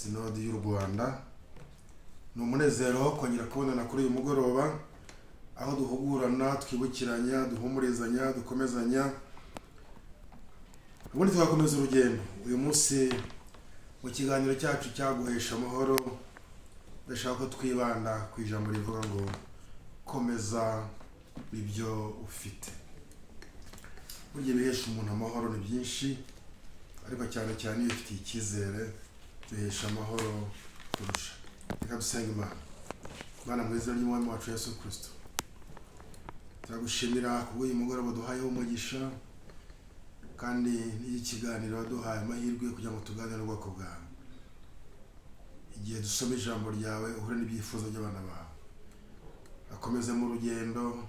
sinodi y'u Rwanda. Ni umunezero kongera kubonana kuri uyu mugoroba aho duhugurana, twibukiranya, duhumurizanya, dukomezanya, ubundi tugakomeza urugendo. Uyu munsi mu kiganiro cyacu cyaguhesha amahoro ndashaka ko twibanda ku ijambo rivuga ngo komeza ibyo ufite. Burya bihesha umuntu amahoro ni byinshi, ariko cyane cyane iyo ufitiye icyizere bihesha amahoro kurusha. Reka dusenge Imana. Mana mu izina ry'Umwami wacu Yesu Kristo, turagushimira kubw'uyu mugoroba duhayeho umugisha, kandi n'iki kiganiro waduhaye amahirwe kugira ngo tuganire n'ubwoko bwawe. Igihe dusoma ijambo ryawe uhure n'ibyifuzo by'abana bawe, akomeze mu rugendo,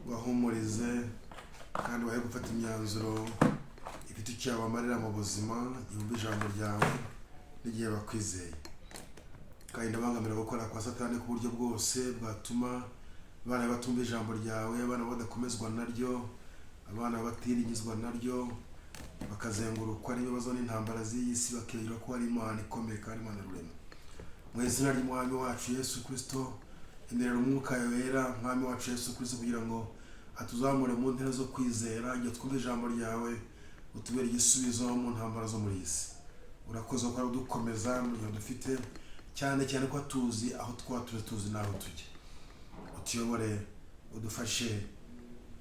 bahumurize kandi bahe gufata imyanzuro ifite icyo yabamarira mu buzima yumva ijambo ryawe n'igihe bakwizeye. Kandi ndabangamira gukora kwa Satani ku buryo bwose bwatuma abana batumva ijambo ryawe, abana badakomezwa naryo, abana batiringizwa naryo, bakazengurukwa n'ibibazo n'intambara z'iyi si, bakibwira ko ari Imana ikomeye kandi Imana rurema. Mu izina ry'Umwami wacu Yesu Kristo, imerera umwuka wera Mwami wacu Yesu Kristo kugira ngo atuzamure mu ntera zo kwizera, igihe twumva ijambo ryawe utubere igisubizo mu ntambara zo muri iyi si. Urakoze ko udukomeza mu gihe dufite, cyane cyane ko tuzi aho twatuze, tuzi n'aho tujya. Utuyobore, udufashe,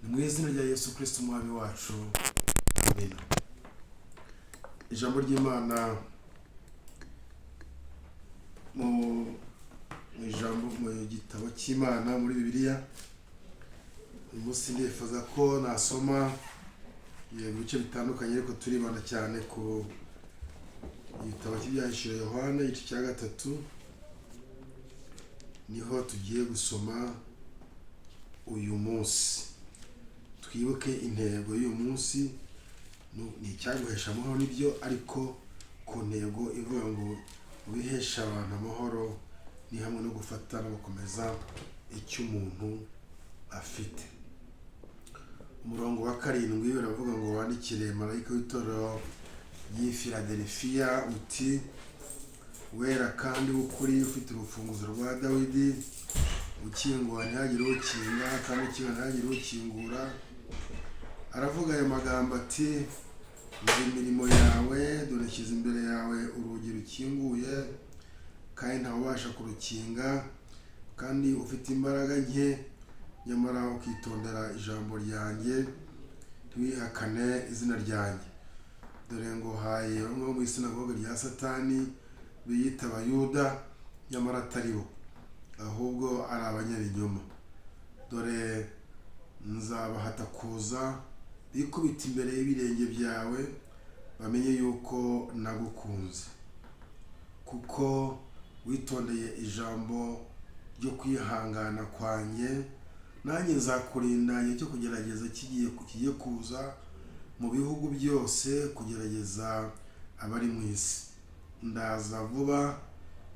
ni mu izina rya Yesu Kristo Umwami wacu, amen. Ijambo ry'Imana mu gitabo cy'Imana muri Bibiliya. Uyu munsi ndifuza ko nasoma ibice bitandukanye, ariko turibanda cyane ku igitabo cy'Ibyahishuwe Yohana igice cya 3. Niho tugiye gusoma uyu munsi. Twibuke intego y'uyu munsi, ni icyaguhesha amahoro n'ibyo, ariko ku ntego ivuga ngo ubihesha abantu amahoro ni hamwe no gufata no gukomeza icyo umuntu afite. Umurongo wa 7 baravuga ngo wandikire marayika w'itorero ry'i Filadelifiya uti: wera kandi w'ukuri, ufite urufunguzo rwa Dawidi, ukingura ntihagire ukinga, kandi ukinga ntihagire ukingura. Aravuga ayo magambo ati: nzi imirimo yawe, dore nshyize imbere yawe urugi rukinguye, kandi ntawubasha kurukinga, kandi ufite imbaraga nke, nyamara ukitondera ijambo ryanjye, ntiwihakane izina ryanjye. Dore ngo haye bamwe bo mu isinagogi rya Satani biyita Abayuda, nyamara atari bo, ahubwo ari abanyabinyoma. Dore nzabahata kuza bikubita imbere y'ibirenge byawe, bamenye yuko nagukunze. Kuko witondeye ijambo ryo kwihangana kwanjye, nanjye nzakurinda igihe cyo kugerageza kigiye kuza mu bihugu byose, kugerageza abari mu isi. Ndaza vuba,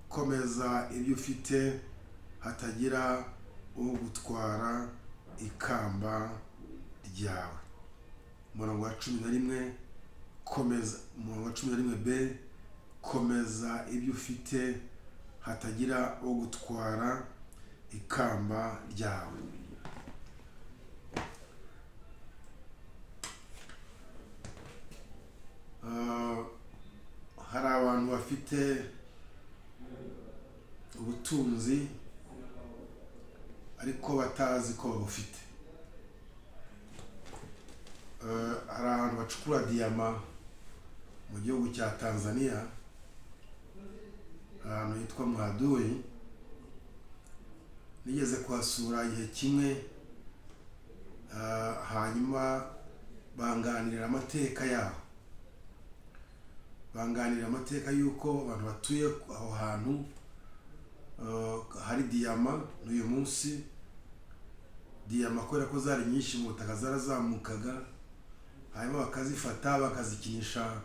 komeza ibyo ufite, hatagira ugutwara ikamba ryawe. Umurongo wa 11, komeza. Umurongo wa 11b, komeza ibyo ufite, hatagira ugutwara ikamba ryawe. Hari abantu bafite ubutunzi ariko batazi ko babufite. Hari ahantu bacukura diyama mu gihugu cya Tanzania, ahantu hitwa Mwadui. Nigeze kuhasura igihe kimwe, hanyuma banganirira amateka yaho, banganirira amateka y'uko abantu batuye aho hantu hari diyama. N'uyu munsi diyama kubera ko zari nyinshi mu butaka zarazamukaga, hanyuma bakazifata bakazikinisha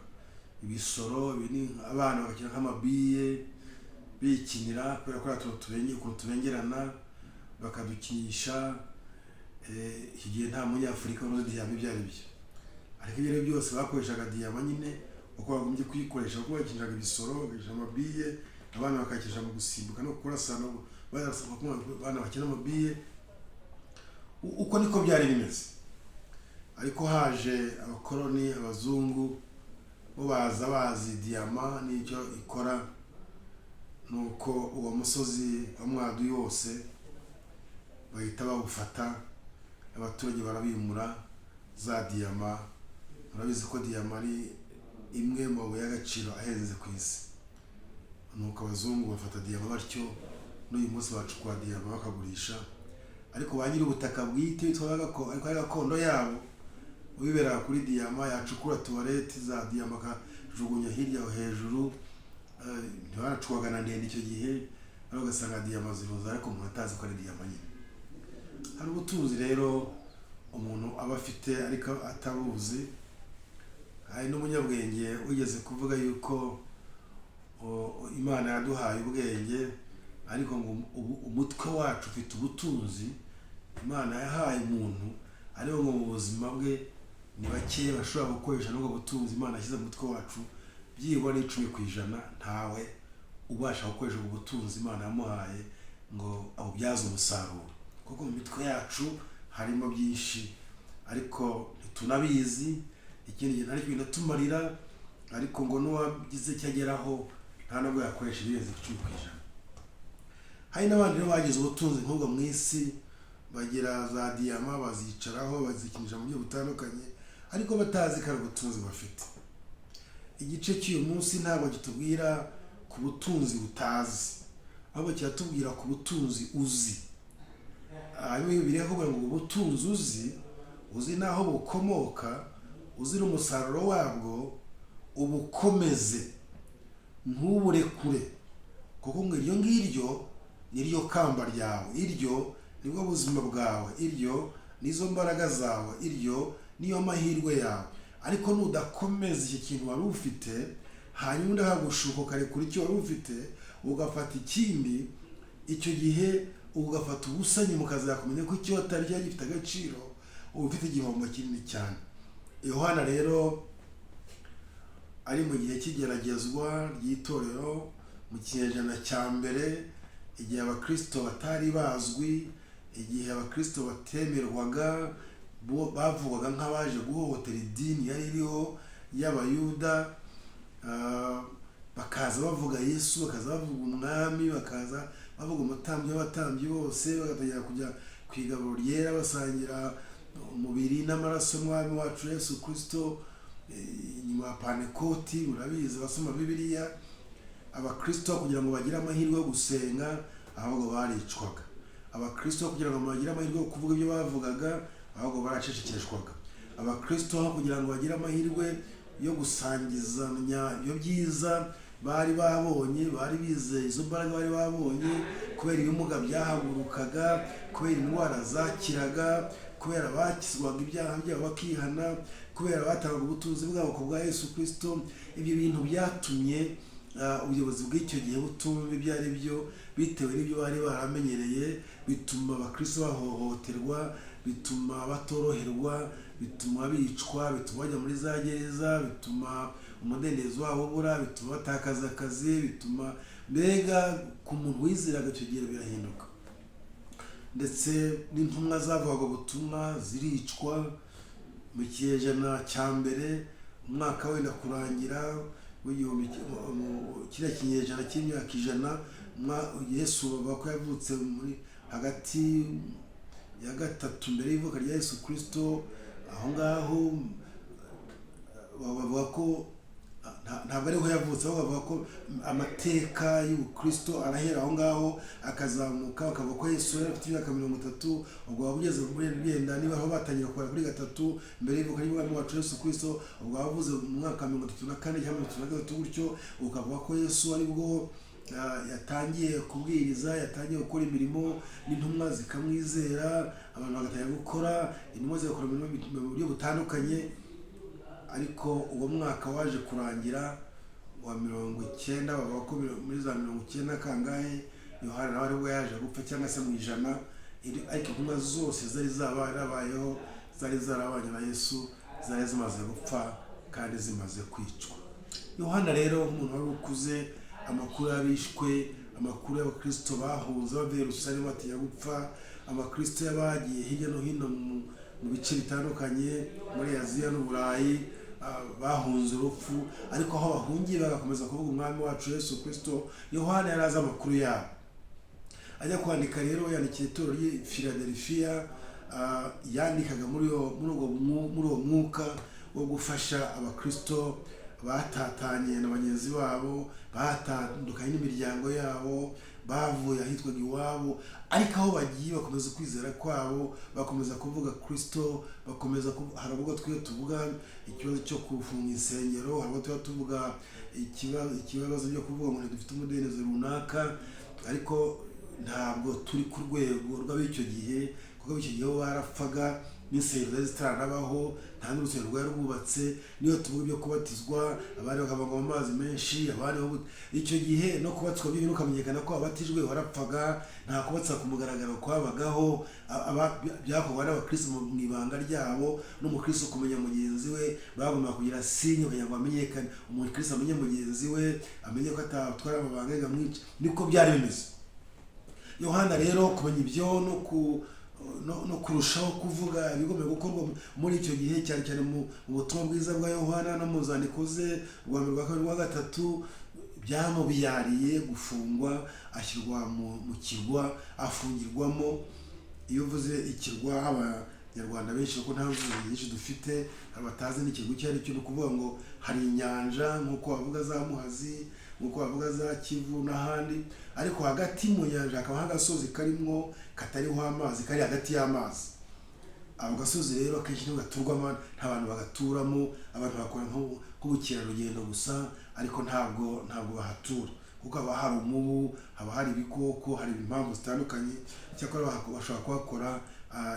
ibisoro binini, abana bagakina nk'amabiye bikinira, kubera ko tubengerana bakadukinisha. Iki gihe nta munyafurika uzi diyama ibyo ari byo, ariko ibyo byose bakoreshaga diyama nyine uko bagombye kuyikoresha, kuko bakiniraga ibisoro, bagakinisha amabiye, abana bakakinisha mu gusimbuka no kurasana, abana bakina amabiye. Uko niko byari bimeze. Ariko haje abakoloni, abazungu, bo baza bazi diyama n'icyo ikora, nuko uwo musozi wa Mwaduyi wose bahita bawufata, abaturage barabimura za diyama. Murabizi ko diyama ari imwe mu mabuye y'agaciro ahenze ku isi. Nuko abazungu bafata diyama batyo, n'uyu munsi bacukura diyama bakagurisha. Ariko ba nyiri ubutaka bwite bitwaga ko ariko ari gakondo yabo, ubibera kuri diyama, yacukura tuwarete za diyama akajugunya hirya hejuru. Ntibaracukwaga na ndende icyo gihe, ariko ugasanga diyama ziruza, ariko umuntu atazi ko ari diyama nyine. Hari ubutunzi rero umuntu aba afite ariko atabuzi. Hari n'umunyabwenge wigeze kuvuga yuko Imana yaduhaye ubwenge, ariko ngo umutwe wacu ufite ubutunzi Imana yahaye umuntu, ariko ngo mu buzima bwe ni bake bashobora gukoresha n'ubwo butunzi Imana yashyize mu mutwe wacu. Byibura ni 10% ntawe ubasha gukoresha ubwo butunzi Imana yamuhaye ngo abubyaze umusaruro, kuko mu mitwe yacu harimo byinshi ariko ntitunabizi. Ikindi gihe ariko binatumarira, ariko ngo n'uwagize cyageraho nta nabwo yakoresha ibirenze 10%. Hari n'abandi rero bagize ubutunzi nk'ubwo mu isi, bagira za diyama, bazicaraho, bazikinisha mu buryo butandukanye, ariko batazi ko ari ubutunzi bafite. Igice cy'uyu munsi ntabwo kitubwira ku butunzi butazi, ahubwo kiratubwira ku butunzi uzi. Bibiliya ivuga ngo ubutunzi uzi n'aho bukomoka, uzi n'umusaruro wabwo, ubukomeze ntuburekure, kuko ngo iryo ngiryo niryo kamba ryawe, iryo nibwo buzima bwawe, iryo nizo mbaraga zawe, iryo niyo mahirwe yawe. Ariko nudakomeza iki kintu wari ufite, hanyuma ndahagushuka ukarekura icyo wari ufite ugafata ikindi, icyo gihe ugafata ubusanye, mukazakumenya ko icyo watari gifite agaciro, uba ufite igihombo kinini cyane. Yohana rero ari mu gihe cy'igeragezwa ry'itorero mu kinyejana cya mbere, igihe abakristo batari bazwi, igihe abakristo batemerwaga, bavugwaga nk'abaje guhohotera idini yari iriho y'abayuda. Bakaza bavuga Yesu, bakaza bavuga umwami, bakaza bavuga umutambyi w'abatambyi bose, bagatangira kujya ku igaburo ryera basangira umubiri n'amaraso y'umwami wacu Yesu Kristo. Nyuma ya Pantekoti, murabizi basoma Bibiliya, abakristo kugira ngo bagire amahirwe yo gusenga ahubwo baricwaga. Abakristo kugira ngo bagire amahirwe yo kuvuga ibyo bavugaga ahubwo baracecekeshwaga. Abakristo kugira ngo bagire amahirwe yo gusangizanya ibyo byiza bari babonye, bari bizeye izo mbaraga bari babonye, kubera ibimuga byahagurukaga, kubera indwara zakiraga, kubera bakizwaga ibyaha byabo bakihana, kubera batangaga ubutunzi bwabo ku bwa Yesu Kristo. Ibyo bintu byatumye ubuyobozi bw'icyo gihe butumva ibyo ari byo, bitewe n'ibyo bari baramenyereye, bituma abakristo bahohoterwa, bituma batoroherwa, bituma bicwa, bituma bajya muri za gereza, bituma umudendezo wabo ubura, bituma batakaza akazi, bituma mbega ku muntu wizeraga icyo gihe birahinduka. Ndetse n'intumwa zavugaga ubutumwa ziricwa. Mu kinyejana cya mbere, umwaka wenda kurangira w'igihumbi, kiriya kinyejana cy'imyaka 100, Yesu bavuga ko yavutse muri hagati ya 3 mbere y'ivuka rya Yesu Kristo. Aho ngaho bavuga ko ntabwo ariho yavutse, aho bavuga ko amateka y'Ubukristo arahera aho ngaho akazamuka, bakavuga ko Yesu yari afite imyaka 30, ubwo wabugeze muri byenda niba aho batangira kubara kuri 3 mbere y'ivuka ry'umwami wacu Yesu Kristo, ubwo wavuze mu mwaka 34 cyangwa 33 gutyo, ukavuga ko Yesu ari bwo yatangiye kubwiriza, yatangiye gukora imirimo, n'intumwa zikamwizera, abantu bagatangira gukora, intumwa zigakora mu buryo butandukanye. Ariko uwo mwaka waje kurangira wa 90, bavuga ko muri za 90 kangahe Yohana nawe aribwo yaje gupfa, cyangwa se mu 100. Ariko intumwa zose zari zarabayeho, zari zarabanye na Yesu, zari zimaze gupfa kandi zimaze kwicwa. Yohana rero umuntu wari ukuze, amakuru y'abishwe, amakuru y'abakristo bahunze bavuye Yerusalemu batinya gupfa, abakristo yabagiye hirya no hino mu bice bitandukanye muri Aziya n'Uburayi, bahunze urupfu, ariko aho bahungiye bagakomeza kuvuga umwami wacu Yesu Kristo. Yohana yari azi amakuru yabo. Ajya kwandika rero yandikiye itorero ry'i Philadelphia, yandikaga muri uwo mwuka wo gufasha abakristo batatanye na bagenzi babo, batandukanye n'imiryango yabo, bavuye ahitwaga iwabo, ariko aho bagiye bakomeza kwizera kwabo, bakomeza kuvuga Kristo, bakomeza hari ubwo twiyo tuvuga ikibazo cyo kufunga insengero, hari ubwo twiyo tuvuga ikibazo byo kuvuga ngo dufite umudendezo runaka, ariko ntabwo turi ku rwego rw'ab'icyo gihe, kuko icyo gihe barapfaga n'insengero zari zitaranabaho, nta n'urusengero rwari rwubatse. Niyo tuvuga ibyo kubatizwa, abandi bakavanga mu mazi menshi, abandi icyo gihe no kubatizwa by'ibintu ukamenyekana ko wabatijwe warapfaga, nta kubatizwa ku mugaragaro kwabagaho, byakorwa n'abakristo mu ibanga ryabo. N'umukristo kumenya mugenzi we bagomba kugira sinye kugira ngo amenyekane, umukristo amenye mugenzi we, amenye ko atatwara amabanga ngamwica. Niko byari bimeze. Yohana rero kumenya ibyo no kurushaho kuvuga ibigomba gukorwa muri icyo gihe, cyane cyane mu butumwa bwiza bwa Yohana no mu zandiko ze rwa mbere, rwa kabiri, rwa gatatu, byamubiyariye gufungwa, ashyirwa mu kirwa afungirwamo. Iyo uvuze ikirwa, abanyarwanda benshi kuko nta mvugo nyinshi dufite, batazi n'ikirwa icyo ari cyo, ni ukuvuga ngo hari inyanja nk'uko bavuga za Muhazi, nk'uko bavuga za Kivu n'ahandi, ariko hagati mu nyanja hakaba agasozi karimo katariho amazi, kari hagati y'amazi. Ako gasozi rero akenshi ntabwo gaturwamo, nta bantu bagaturamo, abantu bakora nk'ubukerarugendo gusa, ariko ntabwo bahatura, kuko haba hari umubu, haba hari ibikoko, hari impamvu zitandukanye. Cyakora bashobora kuhakora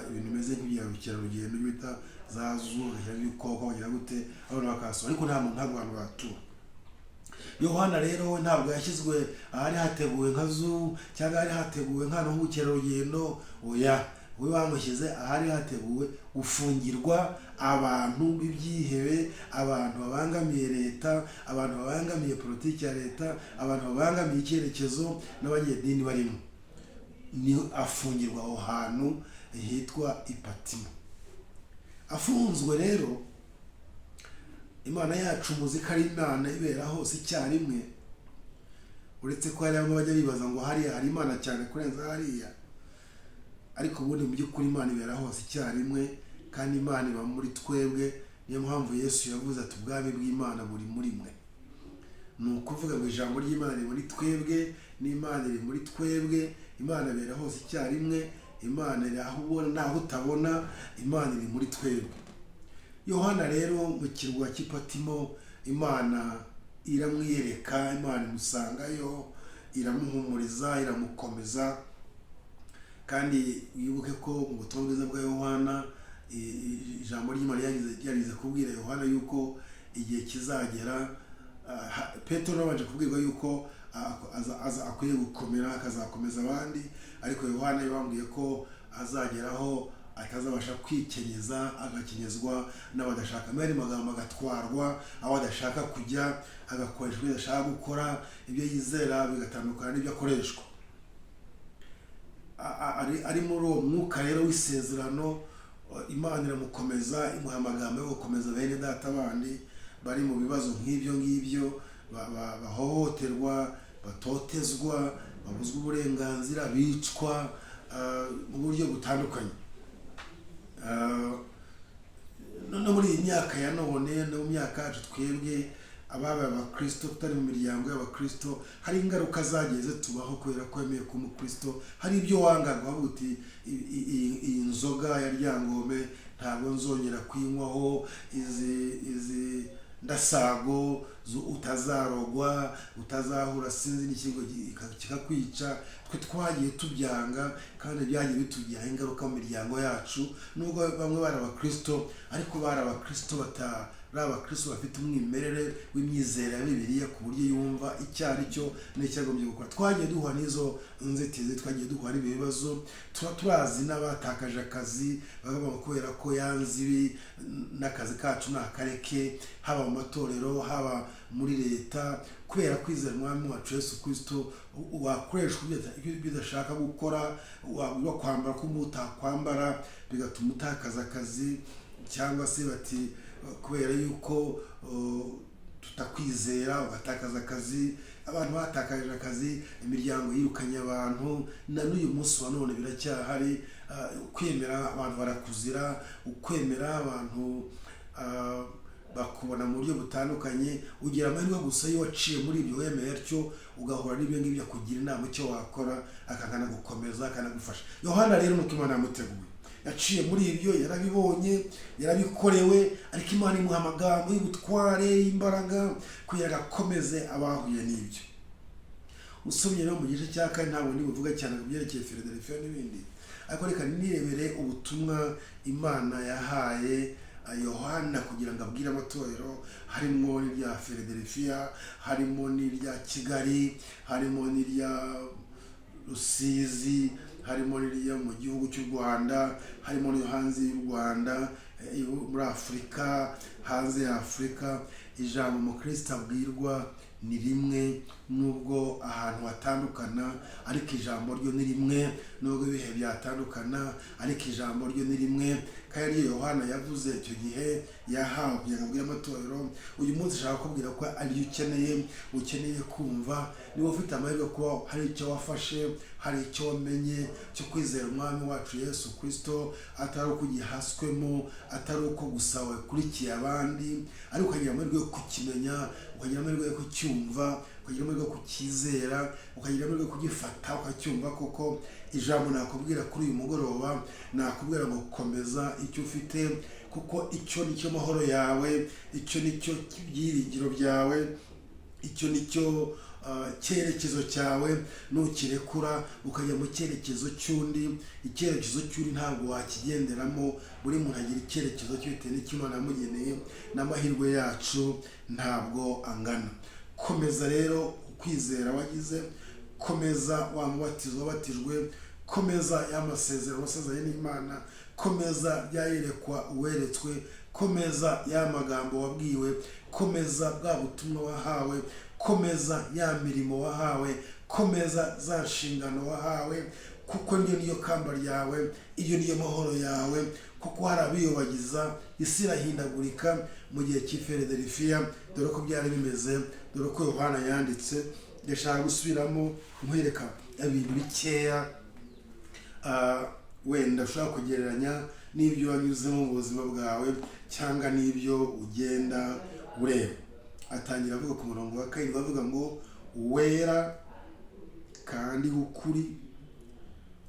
ibintu bimeze nk'ubukerarugendo bita za zoo, ibikoko bagira gute, abantu bakahasura, ariko ntabwo abantu bahatura. Yohana rero ntabwo yashyizwe ahari hateguwe nka zoo cyangwa ahari hateguwe nk'ubukerarugendo, oya, we bamushyize ahari hateguwe gufungirwa abantu b'ibyihebe, abantu babangamiye leta, abantu babangamiye politiki ya leta, abantu babangamiye icyerekezo n'abanyedini barimo. Ni afungirwa aho hantu hitwa Ipatimo. Afunzwe rero, Imana yacu muzi ko ari Imana ibera hose icyarimwe, uretse ko hari bamwe bajya bibaza ngo hariya hari Imana cyane kurenza hariya, ariko ubundi mu by'ukuri Imana ibera hose icyarimwe, kandi Imana iba muri twebwe. Niyo mpamvu Yesu yavuze ati ubwami bw'Imana buri muri mwe. Ni ukuvuga ngo ijambo ry'Imana riri muri twebwe, n'Imana iri muri twebwe. Imana ibera hose icyarimwe, Imana iri aho ubona n'aho utabona, Imana iri muri twebwe. Yohana rero mu kirwa cy'Ipatimo, Imana iramwiyereka, Imana imusangayo, iramuhumuriza, iramukomeza. Kandi wibuke ko mu butumwa bwiza bwa Yohana, ijambo ry'Imana ryarize kubwira Yohana yuko igihe kizagera, Petero nabanje kubwirwa yuko akwiye gukomera akazakomeza abandi, ariko Yohana yabambwiye ko azageraho atazabasha kwikenyeza, agakenyezwa n'abadashaka. Mbere magambo agatwarwa aho adashaka kujya, agakoreshwa ibyo adashaka gukora, ibyo yizera bigatandukana n'ibyo akoreshwa. Ari muri uwo mwuka rero w'isezerano, Imana iramukomeza, imuha amagambo yo gukomeza bene data bandi bari mu bibazo nk'ibyo ngibyo, bahohoterwa, batotezwa, babuzwa uburenganzira, bicwa mu buryo butandukanye. No muri iyi myaka ya none, no mu myaka yacu twebwe ababaye abakristo, tutari mu miryango y'abakristo, hari ingaruka zagiye zitubaho kubera ko yemeye kuba umukristo. Hari ibyo wangaga, wavuga uti iyi nzoga ya Ryangombe ntabwo nzongera kuyinywaho, izi ndasago utazarogwa, utazahura sinzi n'ikigo kikakwica. Twe twagiye tubyanga, kandi byagiye bitugiraho ingaruka mu miryango yacu. Nubwo bamwe bari abakristo, ariko bari abakristo ari abakristo bafite umwimerere w'imyizere ya Bibiliya ku buryo yumva icyo ari cyo n'icyo agombye gukora. Twagiye duhura n'izo nzitizi, twagiye duhura n'ibi bibazo, tuba turazi n'abatakaje akazi bakavuga kubera ko yanze ibi n'akazi kacu nakareke, haba mu matorero haba muri leta, kubera kwizera umwami wacu Yesu Kristo wakoreshwa ibyo udashaka gukora, waba kwambara ko utakwambara bigatuma utakaza akazi, cyangwa se bati kubera yuko tutakwizera ugatakaza akazi. Abantu batakaje akazi, imiryango yirukanye abantu, na n'uyu munsi wa none biracyahari. Kwemera abantu barakuzira, ukwemera abantu bakubona mu buryo butandukanye, ugira amahirwe gusa iyo waciye muri ibyo wemeye atyo ugahura n'ibyo ngibyo kugira inama icyo wakora, akagana gukomeza akanagufasha. Yohana rero nuko Imana yamuteguye, yaciye muri ibyo, yarabibonye, yarabikorewe, ariko Imana imuha amagambo y'ubutware, y'imbaraga kugira ngo akomeze abahuye n'ibyo. Usomye rero mu gice cya kane, ntabwo ndi buvuga cyane ku byerekeye Philadelphia n'ibindi, ariko reka nirebere ubutumwa Imana yahaye Yohana kugira ngo abwire amatorero, harimo n'irya Philadelphia, harimo n'irya Kigali, harimo n'irya Rusizi, harimo n'irya mu gihugu cy'u Rwanda, harimo no hanze y'u Rwanda, muri Afurika, hanze ya Afurika. Ijambo umukristo abwirwa ni rimwe, nubwo ahantu hatandukana, ariko ijambo ryo ni rimwe, nubwo ibihe byatandukana, ariko ijambo ryo ni rimwe. Kandi iyo Yohana yavuze icyo gihe yahawe kugira ngo abwire amatorero, uyu munsi ashaka kubwira ko ari ukeneye kumva. Niba ufite amahirwe kuba hari icyo wafashe, hari icyo wamenye cyo kwizera umwami wacu Yesu Kristo, atari uko ugihaswemo, atari uko gusa wakurikiye abandi, ariko ukagira amahirwe yo kukimenya, ukagira amahirwe yo kucyumva, ukagira amahirwe yo kukizera, ukagira amahirwe yo kugifata ukacyumva. Kuko ijambo nakubwira kuri uyu mugoroba, nakubwira ngo komeza icyo ufite, kuko icyo nicyo mahoro yawe, icyo nicyo byiringiro byawe, icyo nicyo cyerekezo cyawe. Nukirekura ukajya mu cyerekezo cy'undi, icyerekezo cy'undi ntabwo wakigenderamo. Buri muntu agira icyerekezo cye bitewe n'icyo Imana yamugeneye, n'amahirwe yacu ntabwo angana. Komeza rero ukwizera wagize, komeza wa mubatizo wabatijwe, komeza y'amasezerano wasezeranye n'Imana, komeza byayerekwa uweretswe, komeza ya magambo wabwiwe, komeza bwa butumwa wahawe, komeza ya mirimo wahawe, komeza za nshingano wahawe, kuko niyo kamba ryawe, iyo niyo mahoro yawe. Kuko hari abiyobagiza, isi irahindagurika mu gihe cy'i Philadelphia, dore ko byari bimeze, dore ko Yohana yanditse. Ndashaka gusubiramo nkwereka ibintu bikeya wenda ushobora kugereranya n'ibyo wanyuzemo mu buzima bwawe, cyangwa n'ibyo ugenda ureba. Atangira avuga ku murongo wa 7, bavuga ngo uwera kandi w'ukuri,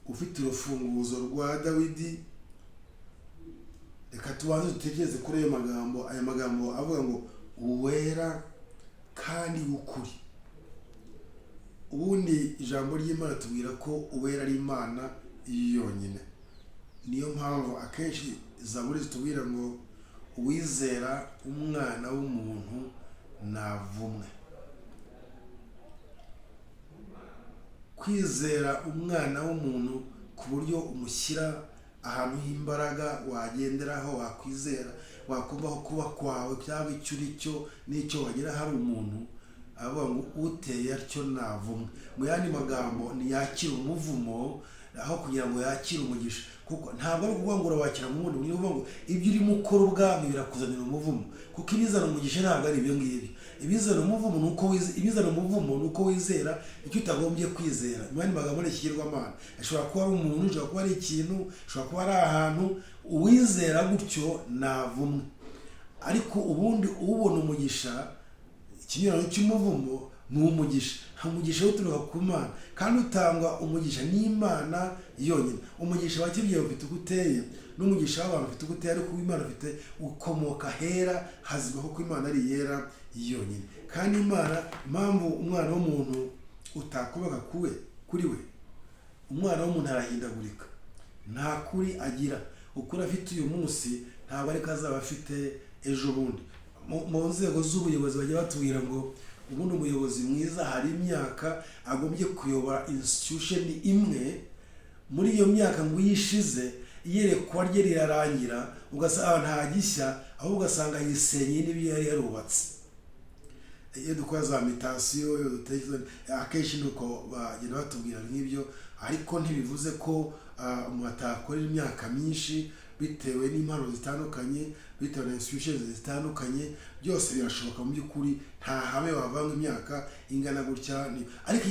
ufite urufunguzo rwa Dawidi. Reka tubanze dutekereze kuri ayo magambo. Aya magambo avuga ngo uwera kandi w'ukuri. Ubundi ijambo ry'Imana tubwira ko uwera ari Imana yonyine. Niyo mpamvu akenshi Zaburi zitubwira ngo uwizera umwana w'umuntu navumwe. Kwizera umwana w'umuntu ku buryo umushyira ahantu h'imbaraga wagenderaho, wakwizera, wakumvaho kuba kwawe, cyangwa icyo uri cyo n'icyo wagira hari umuntu, avuga ngo uteye atyo navumwe. Mu yandi magambo, ntiyakira umuvumo aho kugira ngo yakire umugisha. Kuko ntabwo ari ukuvuga ngo urabakira mu bundi buryo, uvuga ngo ibyo urimo ukora ubwami birakuzanira umuvumo. Kuko ibizana umugisha ntabwo ari ibyo ngibyo. Ibizana umuvumo ni uko wizera icyo utagombye kwizera. Mu yandi magambo, ni ikigirwamana. Ashobora kuba ari umuntu, ashobora kuba ari ikintu, ashobora kuba ari ahantu. Uwizera gutyo navumwe. Ariko ubundi ubona umugisha, ikinyuranyo cy'umuvumo ni umugisha. Umugisha uturuka ku Mana, kandi utangwa umugisha n'Imana yonyine. Umugisha wa kibyeyi ufite uko uteye, n'umugisha w'abantu ufite uko uteye, ariko Imana ufite ukomoka hera hazima, kuko Imana ari yera yonyine. Kandi Imana, impamvu umwana w'umuntu utakubaga kuri we, umwana w'umuntu arahindagurika, nta kuri agira. Ukuri afite uyu munsi ntabwo ariko azaba afite ejo bundi. mu nzego z'ubuyobozi bajya batubwira ngo ubundi umuyobozi mwiza hari imyaka agombye kuyobora institution imwe, muri iyo myaka ngo yishize iyerekwa rye rirarangira ugasanga nta gishya, ahubwo ugasanga yisenye n'ibyo yari yarubatse. Iyo dukora za mitasiyo akenshi nuko bagenda batubwira nk'ibyo, ariko ntibivuze ko umuntu atakorera imyaka myinshi bitewe n'impano zitandukanye, bitewe na institutions zitandukanye. Byose birashoboka mu by'ukuri, nta habe wavanga imyaka ingana gutya. Ariko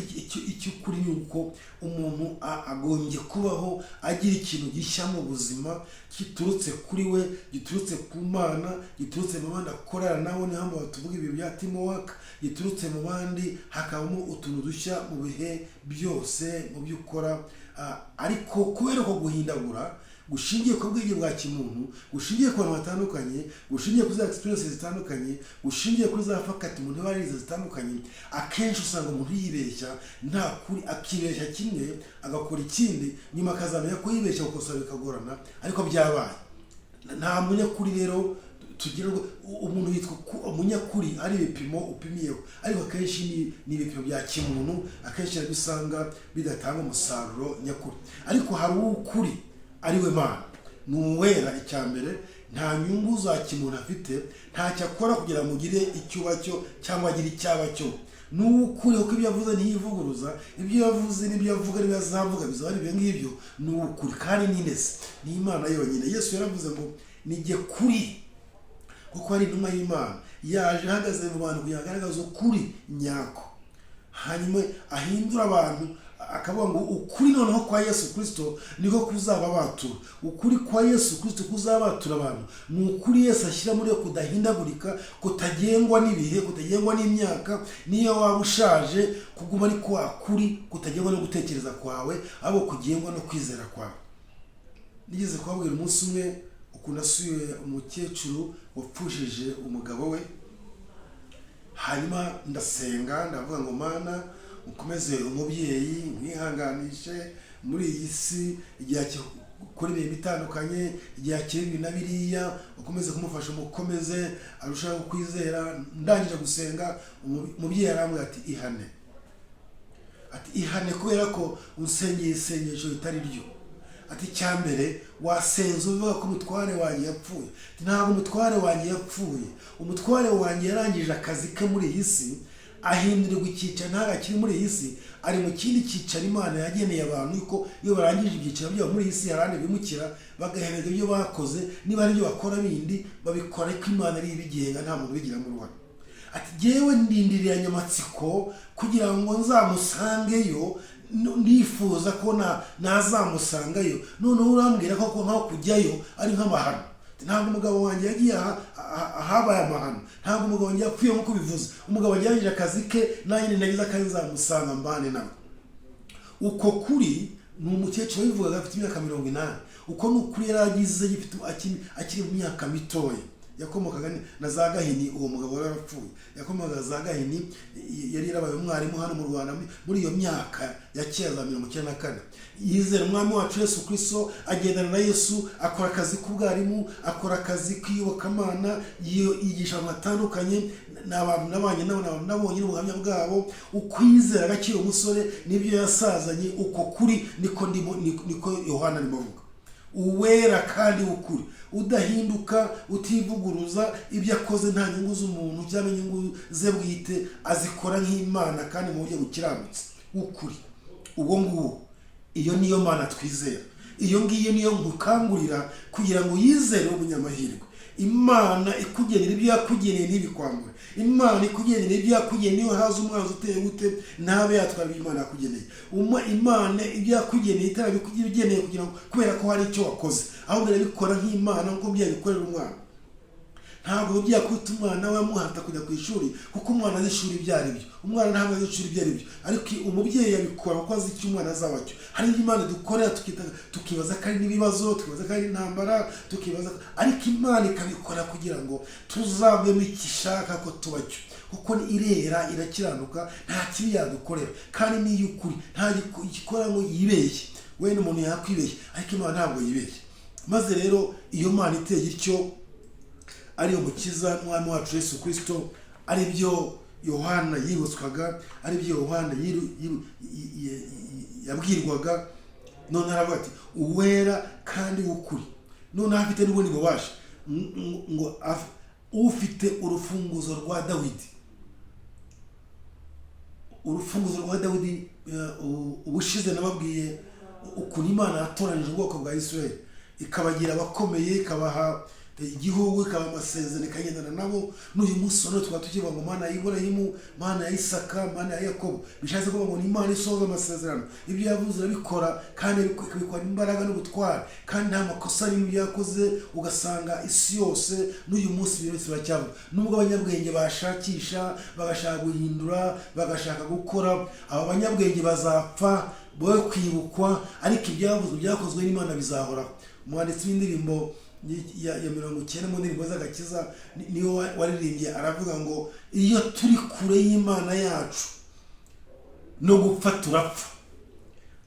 icy'ukuri ni uko umuntu agombye kubaho agira ikintu gishya mu buzima giturutse kuri we, giturutse ku Mana, giturutse mu bandi akorana nabo. Niyo mpamvu batuvuga ibintu bya teamwork, giturutse mu bandi, hakabamo utuntu dushya mu bihe byose mu byo ukora. Ariko kubera ko guhindagura gushingiye ku bwenge bwa kimuntu, gushingiye ku bantu batandukanye, gushingiye ku za experience zitandukanye, gushingiye kuri za faculty umuntu barize zitandukanye, akenshi usanga umuntu yibeshya nta kuri, akibeshya kimwe agakora ikindi, nyuma akazamenya ko yibeshya gukosora bikagorana, ariko byabaye. Nta munyakuri rero tugira ngo umuntu yitwa umunyakuri ari ibipimo upimiyeho, ariko akenshi ni ibipimo bya kimuntu, akenshi usanga bidatanga umusaruro nyakuri. Ariko hari ukuri ariwe Mana, ni uwera. Icyambere, nta nyungu za kimuntu afite, ntacyo akora kugira ngo ugire icyuba cyo cyangwa agire icyaba cyo. Ni ukuri, kuko ibyo yavuze ntiyivuguruza, ibyo yavuze n'ibyo yavuga n'ibyo azavuga bizaba ari ibyo ngibyo. Ni ukuri kandi ni neza, ni Imana yonyine. Yesu yaravuze ngo nijye kuri, kuko ari intumwa y'Imana, yaje ahagaze mu bantu kugira ngo agaragaze ukuri nyako, hanyuma ahindura abantu. Akavuga ngo ukuri noneho kwa Yesu Kristo niko kuzaba batura. Ukuri kwa Yesu Kristo kuzabatura abantu ni ukuri Yesu ashyira muri yo kudahindagurika, kutagengwa n'ibihe, kutagengwa n'imyaka, niyo waba ushaje kuguma ari kwa kuri, kutagengwa no gutekereza kwawe, abo kugengwa no kwizera kwawe. Nigeze kubabwira umunsi umwe ukuntu asuye umukecuru wapfushije umugabo we, hanyuma ndasenga ndavuga ngo Mana ukomeze umubyeyi, mwihanganishe muri iyi si igihe kuri ibintu bitandukanye, igihe akiri ibi na biriya, ukomeze kumufasha, umukomeze arushaho kwizera. Ndangije gusenga umubyeyi arambwira ati ihane, ihane kubera ko usengeye isengesho ritari ryo. Ati cyambere wasenze uvuga ko umutware wanjye yapfuye. Ntabwo umutware wanjye yapfuye, umutware wanjye yarangije akazi ke muri iyi si, ahindurirwa icyicaro, ntabwo akiri muri iyi si, ari mu kindi cyicaro Imana yageneye abantu. Yuko iyo barangije ibyicaro byabo muri iyi si harane bimukira bagahembwa ibyo bakoze, niba ari byo bakora bindi babikora, ko Imana ari ibigenga, nta muntu ubigiramo uruhare. Ati jyewe ndindirira nyamatsiko kugira ngo nzamusangeyo, nifuza ko nazamusangayo. Noneho urambwira ko nkaho kujyayo ari nk'amahano. Ntabwo umugabo wanjye yagiye ahabaye amahano, ntabwo umugabo wanjye yapfuye nk'uko bivuze. Umugabo yarangije akazi ke, nanjye nagize akazi nzamusanga mbane nawe. Uko kuri ni umukecuru wivugaga afite imyaka 80. Uko ni ukuri yaragize akiri mu myaka mitoya. Yakomokaga na za Gahini, uwo mugabo yarapfuye. Yakomokaga za Gahini, yari yarabaye umwarimu hano mu Rwanda muri iyo myaka ya kera za 1994. Yizera umwami wacu Yesu Kristo, agendana na Yesu, akora akazi k'ubwarimu, akora akazi k'iyobokamana, yigisha abantu batandukanye. N'abantu nabonye n'ubuhamya bwabo, ukwizera agakiri umusore nibyo yasazanye. Uko kuri niko Yohana arimuvuga, uwera kandi ukuri, udahinduka, utivuguruza. Ibyo akoze nta nyungu z'umuntu cyangwa inyungu ze bwite, azikora nk'Imana kandi mu buryo bukiranutse. Ukuri uwo nguwo, iyo niyo Mana twizera. Iyo ngiyo niyo nkukangurira kugira ngo yizere umunyamahirwe. Imana ikugenera ibyo yakugeneye ntibikwambure. Imana ikugenera ibyo yakugeneye, niyo haza umwanzi uteye gute ntabe yatwara Imana yakugeneye. Imana ibyo yakugeneye itarabikugeneye kugira ngo kubera ko hari icyo wakoze, ahubwo irabikora nk'Imana nk'uko byabikorera umwana. Ntabwo byakwita umwana we amuhata kujya ku ishuri, kuko umwana azi ishuri ibyo ari byo. Umwana ntabwo azi ishuri ibyo ari byo, ariko umubyeyi yabikora kuko azi icyo umwana azaba cyo. Hari Imana dukorera tukibaza ko ari n'ibibazo, tukibaza ko ari intambara, tukibaza, ariko Imana ikabikora kugira ngo tuzavemo icyo ishaka ko tuba cyo, kuko irera, irakiranuka, nta kibi yadukorera kandi ni y'ukuri. Nta gikora ngo yibeshye. Wenda umuntu yakwibeshya, ariko Imana ntabwo yibeshye. Maze rero iyo Mana iteye ityo, ari umukiza n'umwami wacu Yesu Kristo, ari byo Yohana yibutswaga, ari byo Yohana yabwirwaga. None aravuga ati uwera kandi w'ukuri, none afite n'ubundi bubasha ngo ufite urufunguzo rwa Dawidi. Urufunguzo rwa Dawidi, ubushize nababwiye ukuntu Imana yatoranyije ubwoko bwa Israel, ikabagira abakomeye, ikabaha igihugu, ikaba amasezerano, ikagendana nabo. N'uyu munsi none tukaba tukivuga ngo Mana ya Iburahimu, Mana ya Isaka, Mana ya Yakobo. Bishatse kuvuga ngo ni Imana isohoza amasezerano, ibyo yavuze irabikora, kandi ikabikora imbaraga n'ubutware, kandi nta makosa n'ibyo yakoze. Ugasanga isi yose n'uyu munsi biri biracyavuga, nubwo abanyabwenge bashakisha, bagashaka guhindura, bagashaka gukora. Aba banyabwenge bazapfa boye kwibukwa, ariko ibyavuze byakozwe n'Imana bizahoraho. Umwanditsi w'indirimbo ya 90 mu ndirimbo z'agakiza niyo waririmbye, aravuga ngo iyo turi kure y'Imana yacu no gupfa turapfa.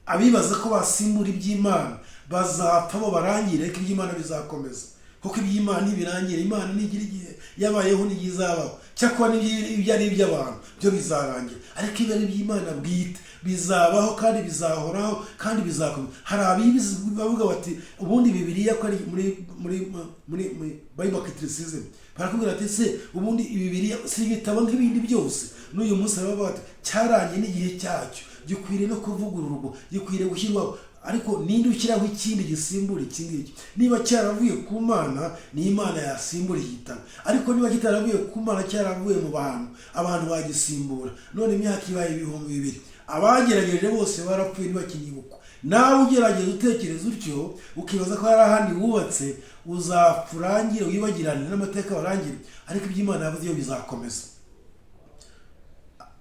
Abibaza ko basimbura iby'Imana bazapfa bo barangire, ariko iby'Imana bizakomeza, kuko iby'Imana ntibirangira. Imana nigira igihe yabayeho n'igihe izabaho, cyakora ibyo ari iby'abantu byo bizarangira, ariko ibyo ari iby'Imana bwite bizabaho kandi bizahoraho kandi bizakomeza. Hari abibizi bavuga bati ubundi Bibiliya ko ari muri Bible criticism, barakubwira ati se ubundi Bibiliya si ibitabo nk'ibindi byose. N'uyu munsi baba bati cyarangiye n'igihe cyacyo, gikwiriye no kuvugururwa, gikwiriye gushyirwaho. Ariko ninde ushyiraho ikindi gisimbura iki ngiki? Niba cyaravuye ku Mana, ni Imana yasimbura igitabo. Ariko niba kitaravuye ku Mana, cyaravuye mu bantu, abantu bagisimbura. None imyaka ibaye 2000, abagerageje bose barapfuye ntibakiyibukwa. Nawe ugerageza utekereza utyo, ukibaza ko hari ahandi wubatse, uzapfurangire wibagirane n'amateka warangire, ariko iby'Imana yavuze yo bizakomeza.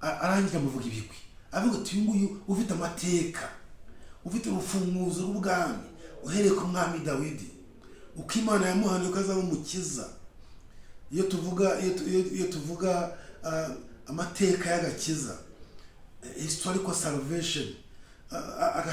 Arangira amuvuga ibigwi, avuga ati uyu nguyu ufite amateka, ufite urufunguzo rw'ubwami, uhereye ku mwami Dawidi, uko Imana yamuhanuye ko azaba umukiza. Iyo tuvuga amateka y'agakiza, historical salvation,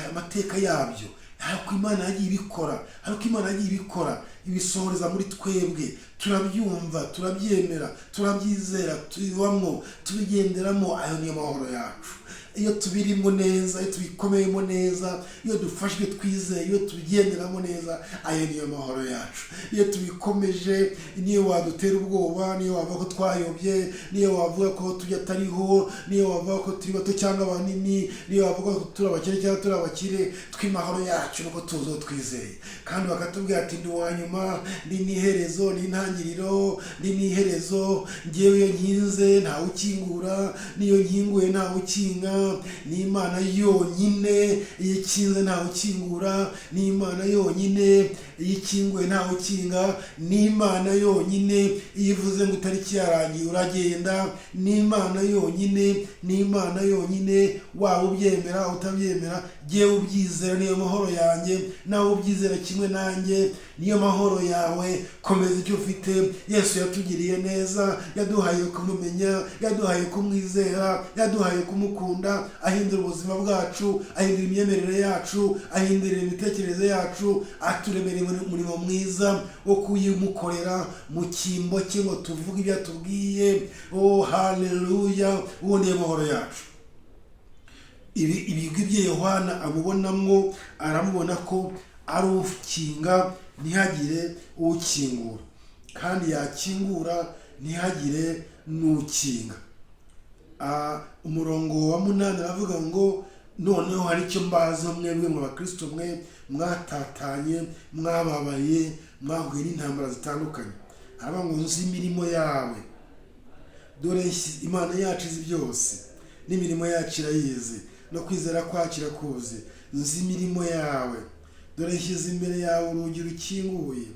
amateka yabyo, ariko Imana yagiye ibikora, ariko Imana yagiye ibikora ibisohoreza muri twebwe, turabyumva, turabyemera, turabyizera, tubibamo, tubigenderamo. Ayo niyo mahoro yacu. Iyo tubirimo neza, iyo tubikomeyemo neza, iyo dufashwe twizeye, iyo tubigenderamo neza, ayo niyo mahoro yacu. Iyo tubikomeje, niyo wadutera ubwoba, niyo wavuga ko twayobye, niyo wavuga ko tujya atariho, niyo wavuga ko turi bato cyangwa banini, niyo wavuga ko turi abakire cyangwa turi abakire, tw'imahoro yacu nuko tuzo twizeye. Kandi bakatubwira ati ndi wanyuma, ndi n'iherezo, ndi intangiriro, ndi n'iherezo. Ngewe iyo nkinze ntawe ukingura, niyo nkinguye ntawe ukinga. Ni Imana yonyine, iyo ikinze ntawe ukingura. Ni Imana yonyine, iyo ikinguye ntawe ukinga. Ni Imana yonyine, iyo ivuze ngo itariki yarangiye uragenda. Ni Imana yonyine, ni Imana yonyine, waba ubyemera utabyemera, jyewe ubyizera niyo mahoro yanjye, nawe ubyizera kimwe nanjye niyo mahoro yawe. Komeza icyo ufite. Yesu yatugiriye neza, yaduhaye kumumenya, yaduhaye kumwizera, yaduhaye kumukunda. Ahindura ubuzima bwacu, ahindura imyemerere yacu, ahindura imitekerereze yacu, aturemera umurimo mwiza wo kuyimukorera mu cyimbo cye ngo tuvuge ibyo atubwiye. Oh haleluya, uwo niyo mahoro yacu. Ibigwi bye Yohana amubonamwo, aramubona ko ari ukinga ntihagire ukingura, kandi yakingura ntihagire n'ukinga. Umurongo wa 8 aravuga ngo noneho hari icyo mbaza mwebwe mu bakristo mwe mwatatanye, mwababaye, mwahuye n'intambara zitandukanye. Aravuga ngo nzi imirimo yawe, dore Imana yacu izi byose, n'imirimo yacu irayizi, no kwizera kwacu irakuzi. Nzi imirimo yawe, dore nshyize imbere yawe urugi rukinguye,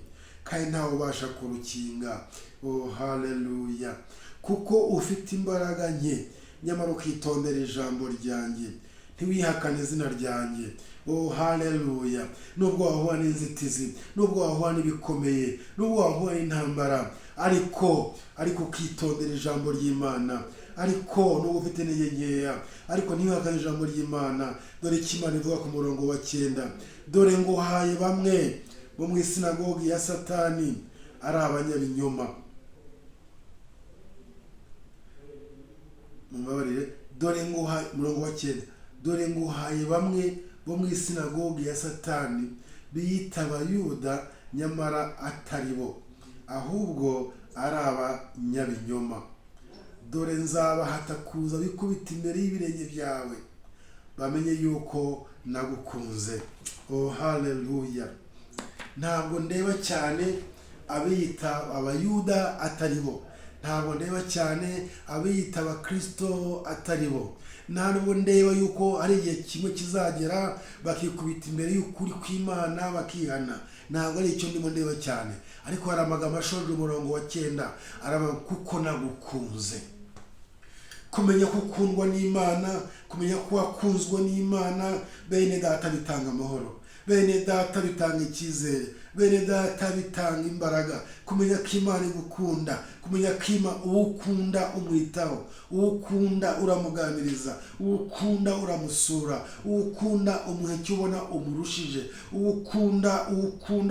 kandi ntawe ubasha kurukinga. Oh haleluya. Kuko ufite imbaraga nke, nyamara ukitondera ijambo ryanjye, ntiwihakane izina ryanjye. Oh haleluya. Nubwo wahura n'inzitizi, nubwo wahura n'ibikomeye, nubwo wahura n'intambara, ariko ukitondera ijambo ry'Imana, ariko nubwo ufite intege nkeya, ariko ntiwihakane ijambo ry'Imana. Dore Imana ivuga ku murongo wa 9, dore ngo haye bamwe bo mu isinagogi ya Satani ari abanyabinyoma, mumbabarire, dore nguhaye, umurongo wa 9, dore nguhaye bamwe bo mu isinagogi ya Satani biyita abayuda nyamara atari bo, ahubwo ari abanyabinyoma. Dore nzabahata kuza bikubita imbere y'ibirenge byawe, bamenye yuko nagukunze. Oh haleluya. Ntabwo ndeba cyane abiyita abayuda atari bo, ntabwo ndeba cyane abiyita abakristo atari bo, ntabwo ndeba yuko ari igihe kimwe kizagera bakikubita imbere y'ukuri kw'Imana bakihana. Ntabwo ari icyo ndimo ndeba cyane, ariko hari amagambo ashoje umurongo wa 9 aravuga kuko nagukunze. Kumenya ko ukundwa n'Imana, kumenya ko wakunzwe n'Imana, bene data bitanga amahoro, bene data bitanga icyizere, bene data bitanga imbaraga. Kumenya ko Imana igukunda, kumenya ko ukunda umwitaho, ukunda uramuganiriza, ukunda uramusura, ukunda umuheke ubona umurushije, ukunda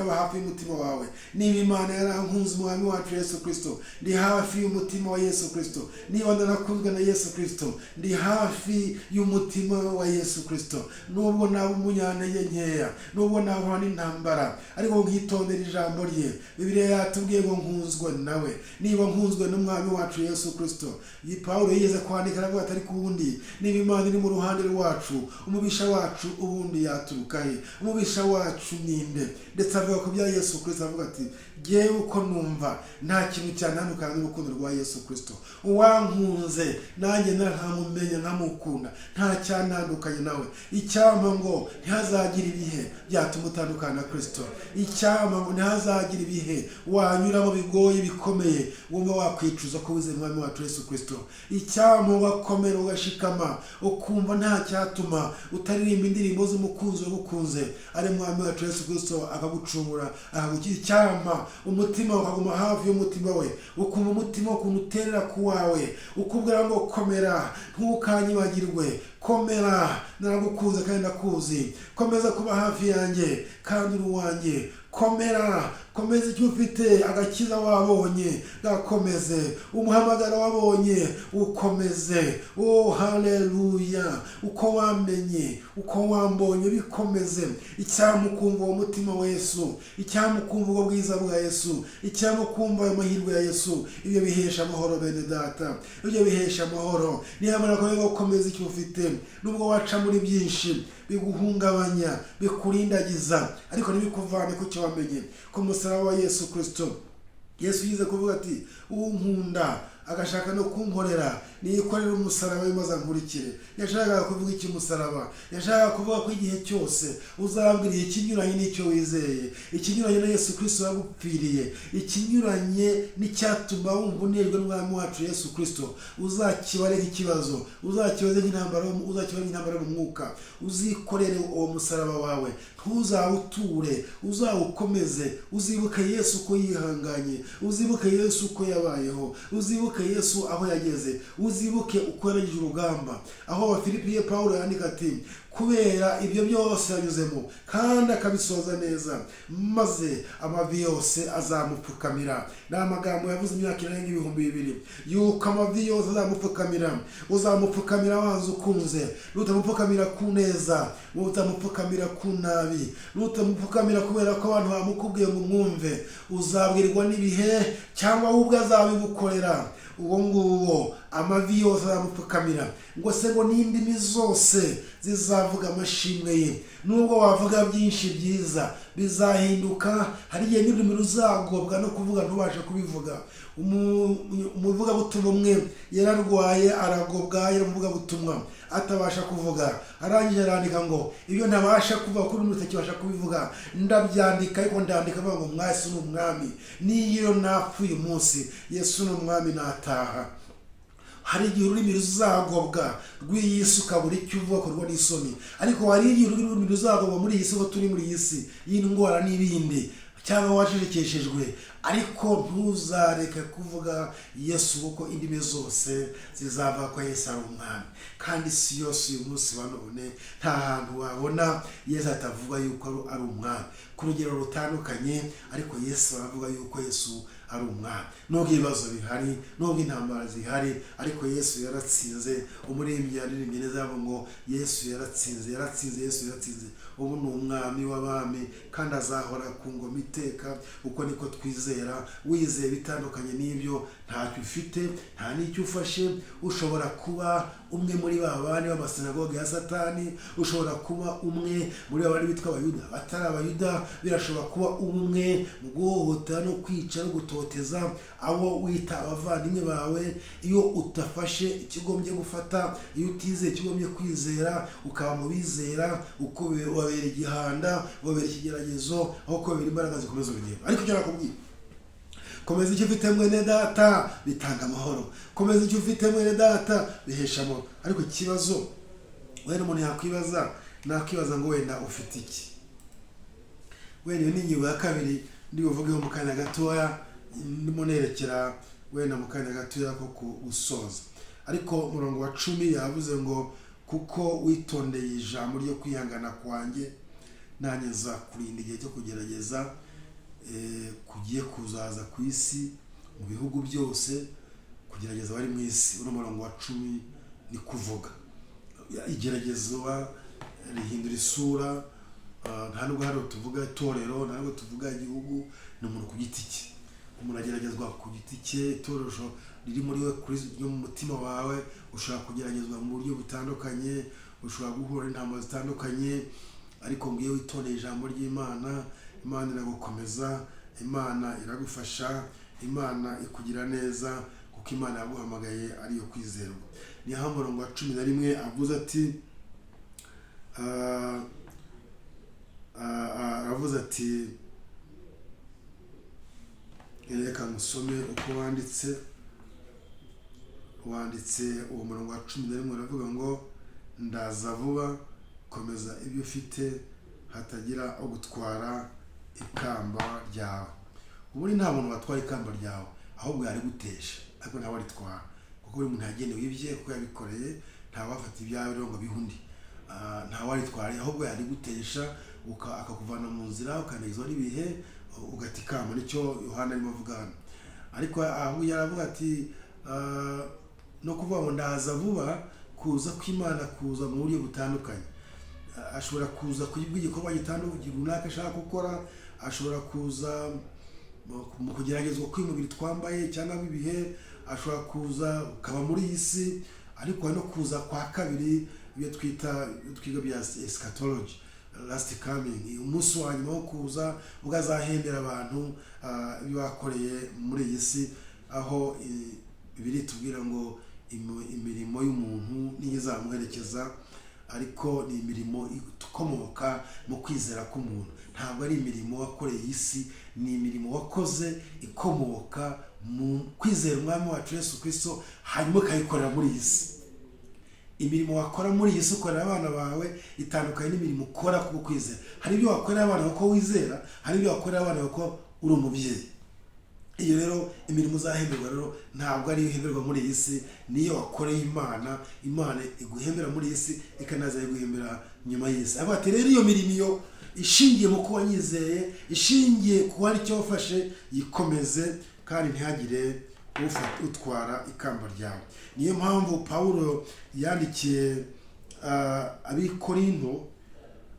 ba hafi y'umutima wawe. Niba Imana yarankunze umwami wacu Yesu Kristo, ndi hafi y'umutima wa Yesu Kristo. Niba ndanakunzwe na Yesu Kristo, ndi hafi y'umutima wa Yesu Kristo. Nubwo naba umunyantege nkeya, nubwo naba n'intambara, ariko nkitondera ijambo rye. Bibiliya yatubwiye ngo nkunzwe nawe. Niba nkunzwe n'umwami wacu Yesu Kristo, Pawulo yigeze kwandika aravuga ati ariko ubundi niba Imana iri mu ruhande rwacu, umubisha wacu ubundi yaturuka he? Umubisha wacu ninde? Ndetse avuga ku bya Yesu Kristo avuga ati jyewe uko numva nta kintu cyantandukanya n'urukundo rwa Yesu Kristo. Uwankunze nanjye nkamumenya nkamukunda, nta cyantandukanye nawe. Icyampa ngo ntihazagira ibihe byatuma utandukana na Kristo. Icyampa ngo ntihazagira ibihe wanyuramo bigoye bikomeye wumva wakwicuza ko wize umwami wacu Yesu Kristo. Icyampa wakomera ugashikama ukumva nta cyatuma utaririmba indirimbo z'umukunzi wagukunze ari umwami wacu Yesu Kristo akagucungura akagukiza. Icyampa umutima ukaguma hafi y'umutima we, ukumva umutima ukuntu uterera ku wawe, ukubwira ngo komera ntukanyibagirwe, komera naragukunze kandi ndakuzi, komeza kuba hafi yanjye kandi uri uwanjye, komeza icyo ufite, agakiza wabonye gakomeze, umuhamagaro wabonye ukomeze. Oh haleluya. Uko wamenye, uko wambonye bikomeze. Icyamukumva uwo mutima wa Yesu, icyamukumva ubwo bwiza bwa Yesu, icyamukumva ayo mahirwe ya Yesu, ibyo bihesha amahoro bene data, ibyo bihesha amahoro. Nihamara ko gukomeza icyo ufite, nubwo waca muri byinshi biguhungabanya, bikurindagiza, ariko ntibikuvane ku cyo wamenye, ku musaraba wa Yesu Kristo. Yesu yize kuvuga ati unkunda agashaka no kunkorera niyikorera umusaraba maze ankurikire. Yashakaga kuvuga iki umusaraba? Yashakaga kuvuga ko igihe cyose uzabwira ikinyuranye n'icyo wizeye, ikinyuranye na Yesu Kristo yagupfiriye, ikinyuranye n'icyatuma wumva unejwe n'umwami wacu Yesu Kristo, uzakibare nk'ikibazo, uzakibaze nk'intambara mu mwuka, uzikorere uwo musaraba wawe, ntuzawuture, uzawukomeze. Uzibuke Yesu ko yihanganye, uzibuke Yesu ko yabayeho, uzibuke Yesu aho yageze, uzibuke uko yarangije urugamba. Aho Abafilipi Pawulo yandika ati kubera ibyo byose yanyuzemo kandi akabisoza neza, maze amavi yose azamupfukamira. Ni amagambo yavuze imyaka irenga 2000 yuko amavi yose azamupfukamira. Uzamupfukamira wanze ukunze, nutamupfukamira ku neza, nutamupfukamira ku nabi, nutamupfukamira kubera ko abantu bamukubwiye ngo mwumve, uzabwirwa n'ibihe cyangwa ubwo azabigukorera. Uwo nguwo amavi yose azamupfukamira, ngo se ngo n'indimi zose zizavuga amashimwe ye. Nubwo wavuga byinshi byiza bizahinduka, hari igihe n'ururimi ruzagobwa no kuvuga ntubashe kubivuga. Umuvuga butumwa umwe yararwaye aragobwa, yaravuga butumwa atabasha kuvuga, arangije arandika ngo ibyo ntabasha kuvuga kuri mutakibasha kubivuga ndabyandika, ariko ndandika avuga ngo mwasi n'umwami, niyo napfuye umunsi Yesu n'umwami nataha. Hari igihe ururimi ruzagobwa rw'iyisi ukabura icyo uvuga kurwa n'isoni, ariko hari igihe ururimi ruzagobwa muri iyi si ko turi muri iyi si y'indwara n'ibindi, cyangwa wacecekeshejwe, ariko ntuzareke kuvuga Yesu, kuko indimi zose zizava ko Yesu ari umwami. Kandi isi yose uyu munsi wa none nta hantu wabona Yesu atavuga yuko ari umwami, ku rugero rutandukanye, ariko Yesu aravuga yuko Yesu ari umwami. Nubwo ibibazo bihari, nubwo intambara zihari, ariko Yesu yaratsinze. Umuririmbyi yaririmbye neza yavuga ngo Yesu yaratsinze, Yesu yaratsinze. Ubu ni umwami w'abami kandi azahora ku ngoma iteka. Uko niko twizera. Wizeye bitandukanye n'ibyo ntacyo ufite, nta n'icyo ufashe. Ushobora kuba umwe muri ba bandi b'amasinagoge ya Satani, ushobora kuba umwe muri ba bandi bitwa abayuda batari abayuda, birashobora kuba umwe mu guhohotera no kwica no gutoteza abo wita abavandimwe bawe. Iyo utafashe ikigombye gufata, iyo utizeye ikigombye kwizera, ukaba mu bizera, uko wabera igihanda, wabera ikigeragezo, aho kubera imbaraga zikomeza urugendo. Ariko icyo nakubwira, komeza icyo ufite mwene data, bitanga amahoro. Komeza icyo ufite mwene data, bihesha amahoro. Ariko ikibazo wenda umuntu nakwibaza ngo wenda ufite iki? Wenda iyo ni ingingo ya kabiri ndi buvugeho mu kanya gatoya, ndimo nerekera wenda mu kanya gatoya ko gusoza. Ariko umurongo wa 10 yavuze ngo kuko witondeye ijambo ryo kwihangana kwanjye, nanjye nzakurinda igihe cyo kugerageza kugiye kuzaza ku isi mu bihugu byose, kugerageza bari mu isi. Uno murongo wa 10 ni kuvuga igeragezwa rihindura isura. Nta nubwo hano tuvuga itorero, nta nubwo tuvuga igihugu, ni umuntu ku giti cye. Umuntu ageragezwa ku giti cye. Itorero riri muri we, ryo mu mutima wawe. Ushobora kugeragezwa mu buryo butandukanye, ushobora guhura n'intambara zitandukanye, ariko ngiye witondeye ijambo ry'Imana, Imana iragukomeza, Imana iragufasha, Imana ikugira neza, kuko Imana yaguhamagaye ariyo kwizerwa. Niho umurongo wa 11 avuze ati aravuze ati, reka musome uko wanditse uwo murongo wa 11 uravuga ngo ndaza vuba, komeza ibyo ufite, hatagira gutwara ikamba ryawe. Ubundi nta muntu watwara ikamba ryawe, ahubwo yari gutesha, ariko ntawe aritwara, kuko buri muntu yagenewe ibye, kuko yabikoreye. Nta wafata ibyawe rero ngo bihundi, ntawe aritwara, ahubwo yari gutesha, akakuvana mu nzira, ukanegezwa n'ibihe, ugata ikamba. Nicyo Yohana arimo avuga hano. Ariko aho yaravuga ati no kuvuga ngo ndaza vuba, kuza kw'Imana kuza mu buryo butandukanye. Ashobora kuza kuyibwa igikorwa gitandukanye runaka ashaka gukora, ashobora kuza mu kugeragezwa kw'umubiri twambaye cyangwa ibihe, ashobora kuza ukaba muri iyi si, ariko no kuza kwa kabiri, ibyo twiga bya eschatology, last coming, umunsi wa nyuma wo kuza ugazahembera abantu ibyo bakoreye muri iyi si. Aho Bibiliya itubwira ngo imirimo y'umuntu niyo izamuherekeza, ariko ni imirimo ikomoka mu kwizera k'umuntu. Ntabwo ari imirimo wakoreye isi, ni imirimo wakoze ikomoka mu kwizera umwami wacu Yesu Kristo, hanyuma ukayikorera muri iyi si. Imirimo wakora muri iyi si ukorera abana bawe itandukanye n'imirimo ukora kuko kwizera. Hari ibyo wakorera abana kuko wizera, hari ibyo wakorera abana kuko uri umubyeyi. Iyo rero imirimo uzahemberwa rero ntabwo ari ihemberwa muri iyi si, niyo wakoreye Imana. Imana iguhembera muri iyi si, ikanaza iguhembera nyuma y'isi. Avuga ati rero iyo mirimo ishingiye mu kuba nyizeye, ishingiye ku hari icyo wafashe, yikomeze kandi ntihagire utwara ikamba ryawe. Niyo mpamvu Pawulo yandikiye Abikorinto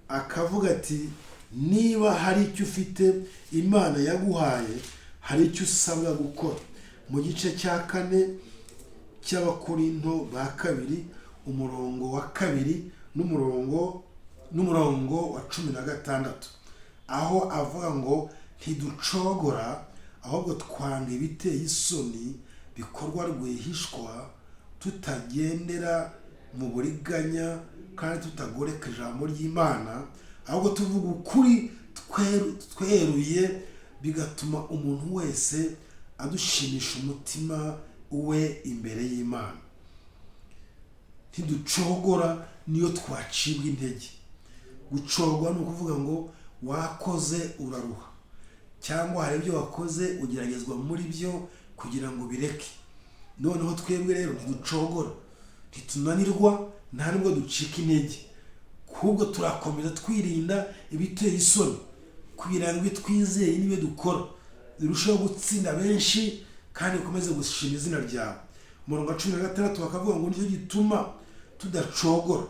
akavuga ati, niba hari icyo ufite Imana yaguhaye, hari icyo usabwa gukora. Mu gice cya 4 cy'Abakorinto ba 2, umurongo wa 2 n'umurongo wa 16, aho avuga ngo ntiducogora, ahubwo twanga ibiteye isoni bikorwa rwihishwa, tutagendera mu buriganya kandi tutagoreka ijambo ry'Imana, ahubwo tuvuga ukuri tweruye, bigatuma umuntu wese adushimisha umutima we imbere y'Imana. Ntiducogora niyo twacibwa intege. Gucogwa ni ukuvuga ngo wakoze uraruha, cyangwa hari ibyo wakoze ugeragezwa muri byo kugira ngo bireke. Noneho twebwe rero ntiducogora, ntitunanirwa, nta nubwo ducika intege, ahubwo turakomeza twirinda ibiteye isoni, kugira ngo twizeye n'ibyo dukora zirushaho gutsinda benshi kandi ukomeze gushima izina ryawe. Umurongo wa 16 bakavuga ngo nicyo gituma tudacogora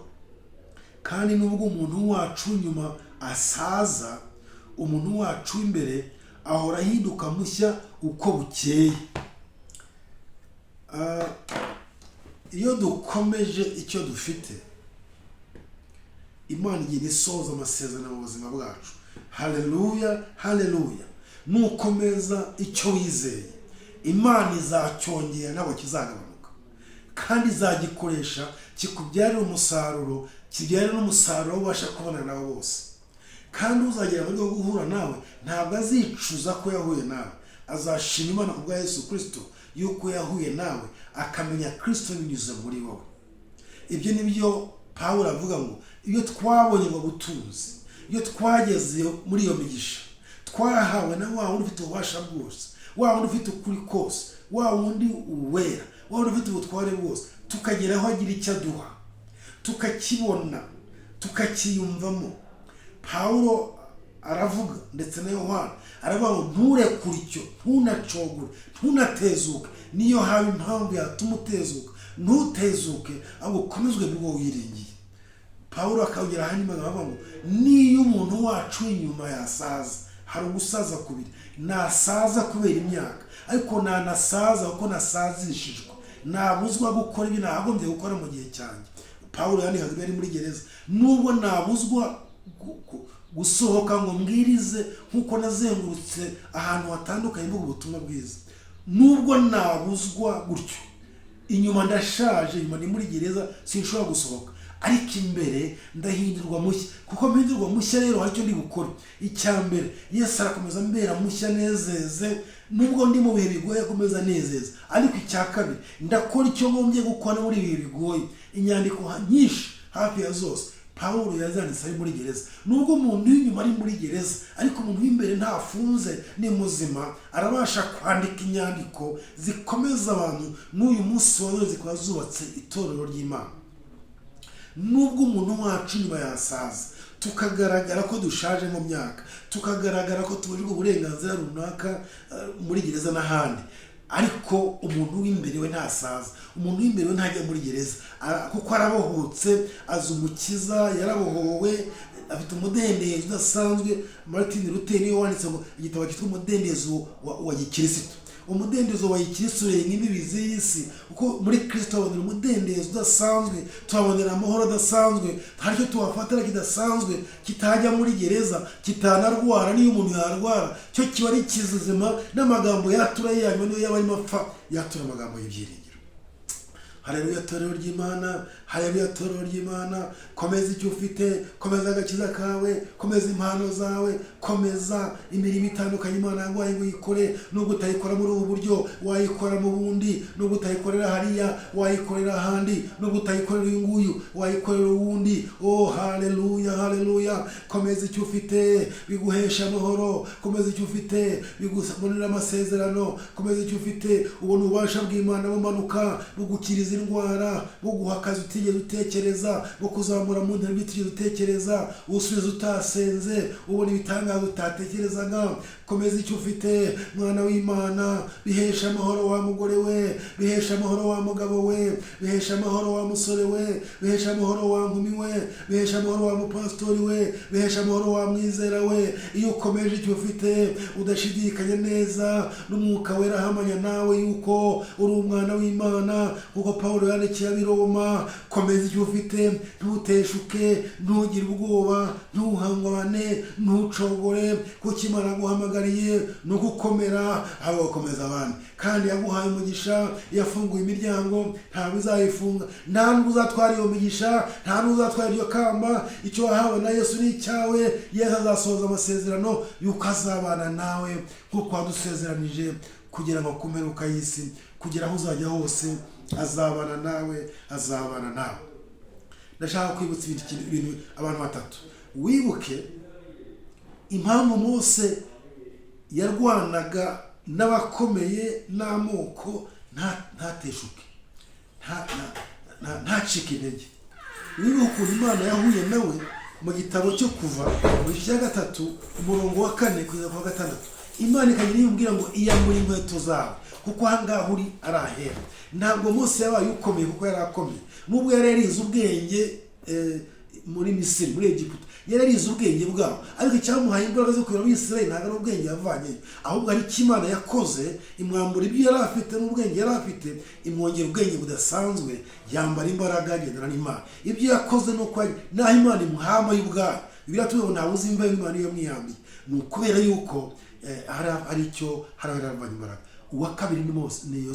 kandi nubwo umuntu wacu nyuma asaza, umuntu wacu imbere ahora ahinduka mushya uko bukeye. Iyo dukomeje icyo dufite, Imana igira isoza amasezerano mu buzima bwacu. Haleluya, haleluya. Nukomeza icyo wizeye, Imana izacyongera nabo kizagabanuka kandi izagikoresha kikubyarira umusaruro, kibyarira n'umusaruro ubasha kubona nabo bose. Kandi uzagera muri wo guhura nawe ntabwo azicuza ko yahuye nawe, azashima Imana kubwa Yesu Kristo yuko yahuye nawe akamenya Kristo binyuze muri wowe. Ibyo nibyo Pawulo avuga ngo iyo twabonye ngo butunzi, iyo twageze muri iyo migisha, twahawe na wa wundi ufite ububasha bwose, wa wundi ufite ukuri kose, wa wundi uwera, wa wundi ufite ubutware bwose, tukagera aho agira icyo aduha, tukakibona, tukakiyumvamo. Pawulo aravuga ndetse na Yohana aravuga ngo nturekure icyo, ntunacogure, ntunatezuke. Niyo haba impamvu yatuma utezuka, ntutezuke, ahubwo ukomezwe n'ubwo wiringiye. Pawulo akawugera hanyuma akavuga ngo niyo umuntu wacu inyuma yasaza, hari ugusaza kubiri, nasaza kubera imyaka, ariko nanasaza kuko nasazishijwe, nabuzwa gukora ibyo nagombye gukora mu gihe cyanjye. Pawulo yandikaga ari muri gereza, nubwo nabuzwa gusohoka ngo mbwirize nkuko nazengurutse ahantu hatandukanye mvuga ubutumwa bwiza, nubwo nabuzwa gutyo, inyuma ndashaje, inyuma ni muri gereza, sinshobora gusohoka, ariko imbere ndahindurwa mushya. Kuko mpindurwa mushya rero hari icyo ndi gukora. Icyambere, Yesu arakomeza mbera mushya, nezeze, nubwo ndi mu bihe bigoye akomeza nezeza. Ariko icya kabiri, ndakora icyo ngombye gukora muri ibi bigoye. Inyandiko nyinshi hafi ya zose Pawulo yazanditse ari muri gereza. Nubwo umuntu w'inyuma ari muri gereza, ariko umuntu w'imbere ntafunze, ni muzima, arabasha kwandika inyandiko zikomeza abantu n'uyu munsi wa none zikaba zubatse itorero ry'Imana. Nubwo umuntu wacu nyuma yasaza, tukagaragara ko dushaje mu myaka, tukagaragara ko tubujijwe uburenganzira runaka muri gereza n'ahandi, ariko umuntu w'imbere we ntasaza. Umuntu w'imbere we ntajya muri gereza kuko arabohotse, azi umukiza, yarabohowe, afite umudendezo udasanzwe. Martin Luther niwe wanditse ngo igitabo cyitwa umudendezo wa gikristo. Umudendezo wa gikristo n'imbibi z'isi, kuko muri Kristo habonera umudendezo udasanzwe, tuhabonera amahoro adasanzwe, hari icyo tuhafatira kidasanzwe, kitajya muri gereza, kitanarwara. Niyo umuntu yarwara cyo kiba ari kizuzima, n'amagambo yatura yanyu niyo yaba ari mapfa, yatura amagambo y'ibyiringiro. Haleluya torero ry'Imana, haleluya torero ry'Imana. Komeza icyo ufite, komeza agakiza kawe, komeza impano zawe, komeza imirimo itandukanye Imana yaguhaye ngo uyikore. Nubwo utayikora muri ubu buryo, wayikora mu bundi. Nubwo utayikorera hariya, wayikorera ahandi. Nubwo utayikorera uyu nguyu, wayikorera uwundi. Oh haleluya, haleluya. Komeza icyo ufite, biguhesha amahoro. Komeza icyo ufite, bigusabonera amasezerano. Komeza icyo ufite, ubona ububasha bw'Imana bumanuka, bugukiriza indwara, buguha akazi utigeze utekereza, bukuzamura mu ntera utigeze utekereza, usubiza utasenze, ubona ibitangaza utatekerezaga. Komeza icyo ufite, mwana w'Imana, bihesha amahoro wa mugore we, bihesha amahoro wa mugabo we, bihesha amahoro wa musore we, bihesha amahoro wa nkumi we, bihesha amahoro wa mupastori we, bihesha amahoro wa mwizera we. Iyo ukomeje icyo ufite, udashidikanya neza, n'umwuka wera ahamanya nawe yuko uri umwana w'Imana, kuko Pawulo yandikiye ab'Iroma. Komeza icyo ufite, ntuteshuke, ntugire ubwoba, ntuhangwane, ntucogore, kuko Imana yaguhamagariye no gukomera, abo gukomeza abandi. Kandi yaguhaye umugisha, yafunguye imiryango, ntabwo izayifunga. Nta n'ubwo uzatwara iyo migisha, nta n'ubwo uzatwara iyo kamba. Icyo wahawe na Yesu ni icyawe. Yesu azasohoza amasezerano yuko azabana nawe nk'uko wadusezeranije, kugira ngo ku mperuka y'isi, kugira aho uzajya hose azabana nawe, azabana nawe. Ndashaka kwibutsa ibintu abantu batatu. Wibuke impamvu Mose yarwanaga n'abakomeye n'amoko, ntateshuke, ntacike intege. Wibuke ukuntu Imana yahuye nawe mu gitabo cyo Kuva mu gice cya 3 umurongo wa 4 kugeza ku wa 6. Imana ikagira yibwira ngo iyambure inkweto zawe kuko ahangaha uri ari ahera. Ntabwo Mose yabaye ukomeye kuko yari akomeye, nubwo yari yarize ubwenge muri Misiri, muri Egiputa yari yarize ubwenge bwabo, ariko icyamuhaye imbaraga zo kuyobora Abisirayeli ntabwo ari ubwenge yavanyeyo, ahubwo ari icyo Imana yakoze imwambura ibyo yari afite n'ubwenge yari afite, imwongera ubwenge budasanzwe, yambara imbaraga agendana n'Imana. Ibyo yakoze ni uko naho Imana imuhama y'ubwayo, Bibiliya tuvuga ngo ntawe uzi imva y'Imana iyo yamwiyambiye, ni ukubera yuko hari icyo haravanye imbaraga. Uwa kabiri ni Mose, ni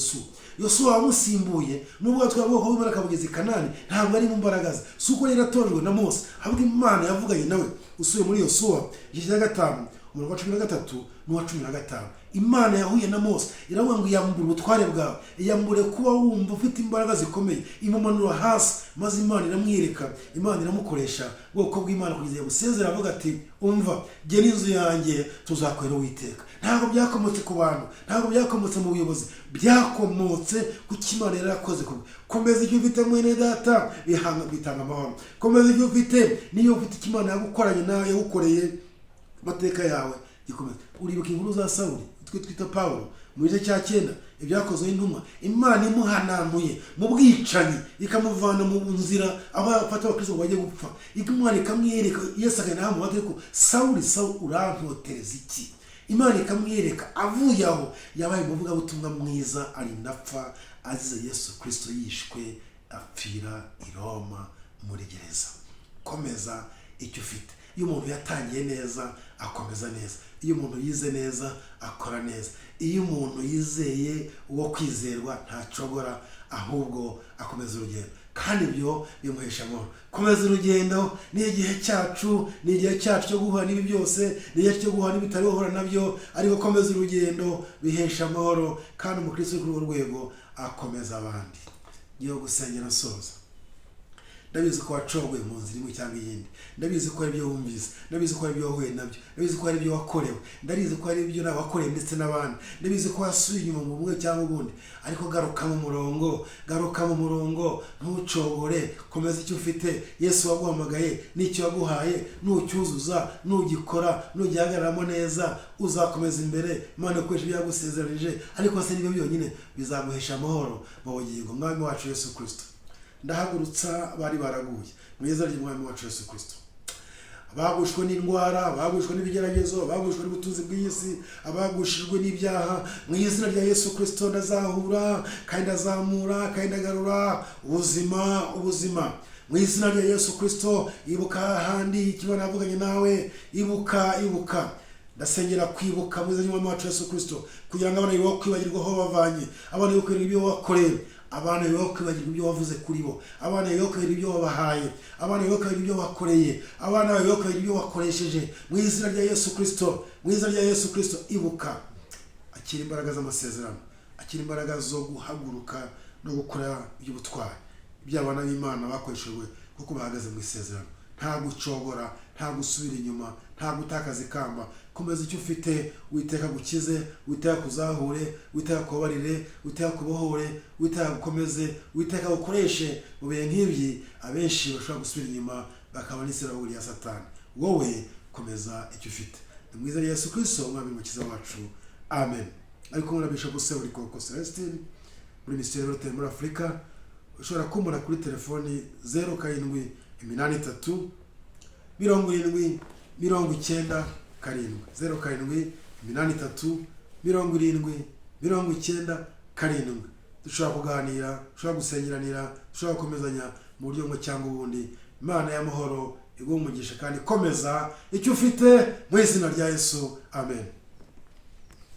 Yosuwa wamusimbuye, nubwo twabwo ko Imana kabugeze Kanani, ntabwo ari mu mbaraga ze, suko yari atoranywe na Mose, ahubwo Imana yavuganye nawe. Usuye muri Yosuwa igice cya 5 umurongo wa 13 n'uwa 15, Imana yahuye na Mose iravuga ngo yambure ubutware bwawe, yambure kuba wumva ufite imbaraga zikomeye, imumanura hasi, maze Imana iramwireka, Imana iramukoresha bwoko bw'Imana kugeza gusezera, avuga ati umva jye n'inzu yanjye tuzakorera Uwiteka. Ntabwo byakomotse ku bantu, ntabwo byakomotse mu buyobozi, byakomotse ku Imana yari yakoze. Komeza icyo ufite mwene data, bitanga amahoro. Komeza icyo ufite, niyo ufite Imana yagukoranye nawe, yagukoreye amateka yawe gikomeza. Uribuka inkuru za Sawuli twita Pawulo mu gice cya 9, ibyakozwe n'intumwa, Imana imuhananuye mu bwicanyi, ikamuvana mu nzira aho afata abakristo bajye gupfa, Imana ikamwiyereka. Yesu akagenda mu bateko, Sawuli urantotereza iki? Imana ikamwiyereka, avuye aho yabaye umuvuga butumwa mwiza, ari napfa azize Yesu Kristo yishwe apfira i Roma muri gereza. Komeza icyo ufite. Iyo umuntu yatangiye neza akomeza neza, iyo umuntu yize neza akora neza, iyo umuntu yizeye uwo kwizerwa ntacogora, ahubwo akomeza urugendo, kandi ibyo bimuhesha amahoro. Komeza urugendo, ni igihe cyacu, ni igihe cyacu cyo guhura n'ibi byose, ni igihe cyo guhura n'ibitari guhura nabyo, ariko komeza urugendo bihesha amahoro, kandi umukristo kuri urwo rwego akomeza abandi. Ngiye gusengera soza. Ndabizi ko wacogoye mu nzira imwe cyangwa iyindi, ndabizi ko ari byo wumvise, ndabizi ko ari byo wahuye nabyo, ndabizi ko ari byo wakorewe, ndabizi ko ari byo nabakoreye ndetse n'abandi, ndabizi ko wasuye inyuma mu bumwe cyangwa ubundi, ariko garuka mu murongo, ntucogore, komeza icyo ufite. Yesu waguhamagaye n'icyo yaguhaye, nucyuzuza, nugikora, nugihagararamo neza, uzakomeza imbere. Imana ikoresha ibyo yagusezeranije, ariko se nibyo byonyine bizaguhesha amahoro mu bugingo. Mwami wacu Yesu Kristo, ndahagurutsa bari baraguye mu izina ry'Umwami wacu Yesu Kristo, abagushwe n'indwara, abagushwe n'ibigeragezo, abagushwe n'ubutunzi bw'isi, abagushijwe n'ibyaha, mu izina rya Yesu Kristo ndazahura kandi ndazamura kandi ndagarura ubuzima mu izina rya Yesu Kristo. Ibuka handi Imana yavuganye nawe, ibuka ndasengera kwibuka mu izina ry'Umwami wacu Yesu Kristo, kugira ngo abana bo kwibagirwa aho bavanye, abana bo kwibagirwa ibyo wakoreye, abana bo kwibagirwa ibyo wavuze kuri bo, abana bo kwibagirwa ibyo wabahaye, abana bo kwibagirwa ibyo wakoreye, abana bo kwibagirwa ibyo wakoresheje, mu izina rya Yesu Kristo, mu izina rya Yesu Kristo. Ibuka, akira imbaraga z'amasezerano, akira imbaraga zo guhaguruka no gukora iby'ubutwari by'abana b'Imana bakoreshejwe kuko bahagaze mu isezerano. Nta gucogora, nta gusubira inyuma, nta gutakaza ikamba. Komeza icyo ufite, Uwiteka gukize, Uwiteka kuzahure, Uwiteka kubabarire, Uwiteka kubohore, Uwiteka gukomeze, Uwiteka gukoreshe mu bihe nk'ibyi. Abenshi bashobora gusubira inyuma bakaba n'isiraburi ya Satani. Wowe komeza icyo ufite. Mu izina rya Yesu Kristo, Umwami n'Umukiza wacu, amen. Ariko muri Bishop Seburikoko Celestin muri Ministeri y'Ubutabera muri Afurika, ushobora kumbona kuri telefoni 0783 70 97 karindwi, 0783 70 97 karindwi. Dushobora kuganira, dushobora gusengeranira, dushobora gukomezanya mu buryo bumwe cyangwa ubundi. Imana y'amahoro iguhe umugisha kandi komeza icyo ufite mu izina rya Yesu, amen.